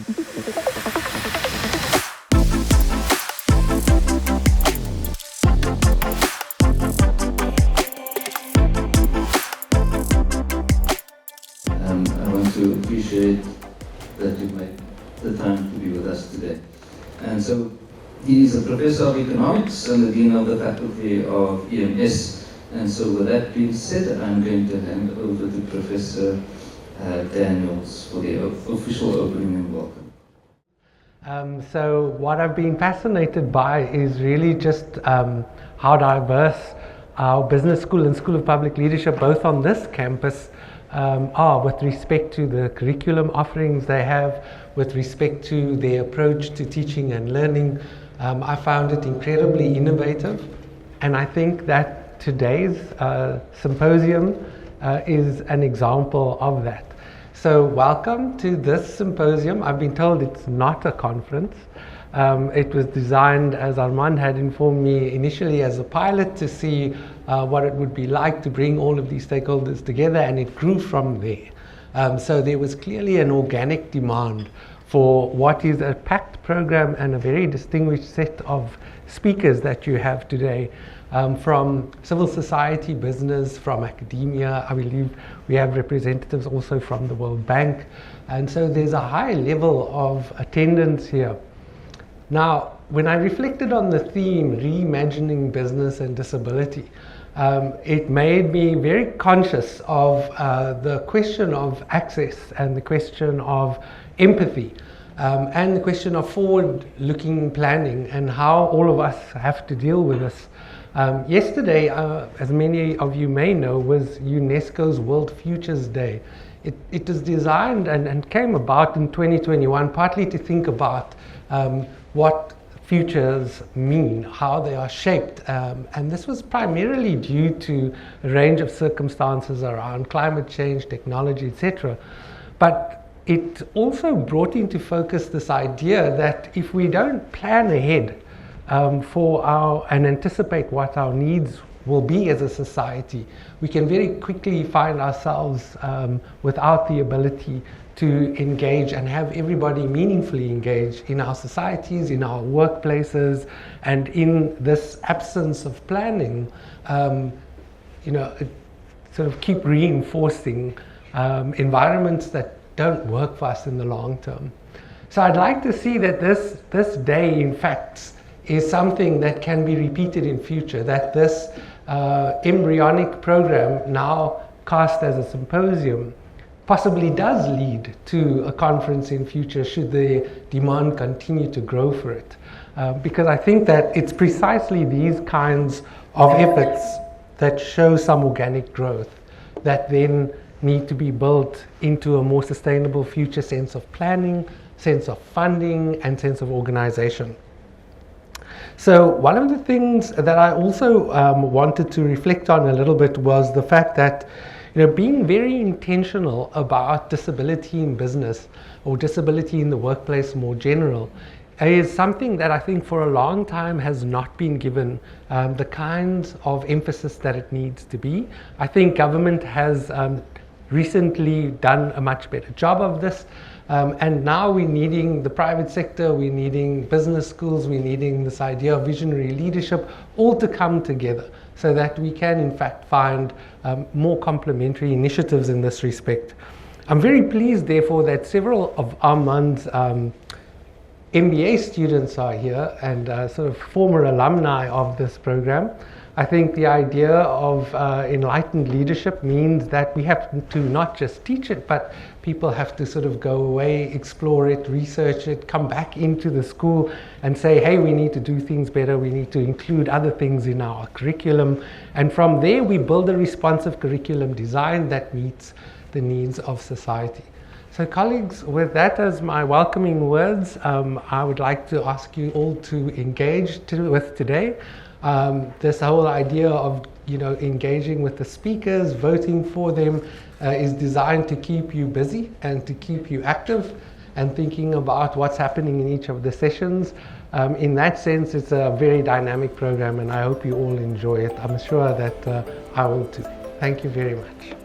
I want to appreciate that you made the time to be with us today. And so, he is a professor of economics and the dean of the faculty of EMS. And so, with that being said, I'm going to hand over to Professor Daniels for the official opening and welcome. So what I've been fascinated by is really just how diverse our business school and School of Public Leadership, both on this campus, are with respect to the curriculum offerings they have, with respect to their approach to teaching and learning. I found it incredibly innovative, and I think that today's symposium is an example of that. So welcome to this symposium. I've been told it's not a conference. It was designed, as Armand had informed me, initially as a pilot to see what it would be like to bring all of these stakeholders together, and it grew from there. So there was clearly an organic demand for what is a packed program and a very distinguished set of speakers that you have today. From civil society, business, from academia. I believe we have representatives also from the World Bank. And so there's a high level of attendance here. Now, when I reflected on the theme, Reimagining Business and Disability, it made me very conscious of the question of access and the question of empathy and the question of forward-looking planning and how all of us have to deal with this. Yesterday, as many of you may know, was UNESCO's World Futures Day. It was designed and came about in 2021 partly to think about what futures mean, how they are shaped. And this was primarily due to a range of circumstances around climate change, technology, etc. But it also brought into focus this idea that if we don't plan ahead and anticipate what our needs will be as a society, we can very quickly find ourselves without the ability to engage and have everybody meaningfully engaged in our societies, in our workplaces, and in this absence of planning, sort of keep reinforcing environments that don't work for us in the long term. So I'd like to see that this day, in fact, is something that can be repeated in future, that this embryonic program, now cast as a symposium, possibly does lead to a conference in future should the demand continue to grow for it. Because I think that it's precisely these kinds of efforts that show some organic growth that then need to be built into a more sustainable future sense of planning, sense of funding, and sense of organization. So one of the things that I also wanted to reflect on a little bit was the fact that, being very intentional about disability in business or disability in the workplace more general is something that I think for a long time has not been given the kinds of emphasis that it needs to be. I think government has recently done a much better job of this. And now we're needing the private sector, we're needing business schools, we're needing this idea of visionary leadership all to come together so that we can in fact find more complementary initiatives in this respect. I'm very pleased therefore that several of Armand's MBA students are here and sort of former alumni of this program. I think the idea of enlightened leadership means that we have to not just teach it, but people have to sort of go away, explore it, research it, come back into the school and say, hey, we need to do things better, we need to include other things in our curriculum. And from there, we build a responsive curriculum design that meets the needs of society. So colleagues, with that as my welcoming words, I would like to ask you all to engage with today. This whole idea of engaging with the speakers, voting for them, is designed to keep you busy and to keep you active and thinking about what's happening in each of the sessions. In that sense, it's a very dynamic program and I hope you all enjoy it. I'm sure that I will too. Thank you very much.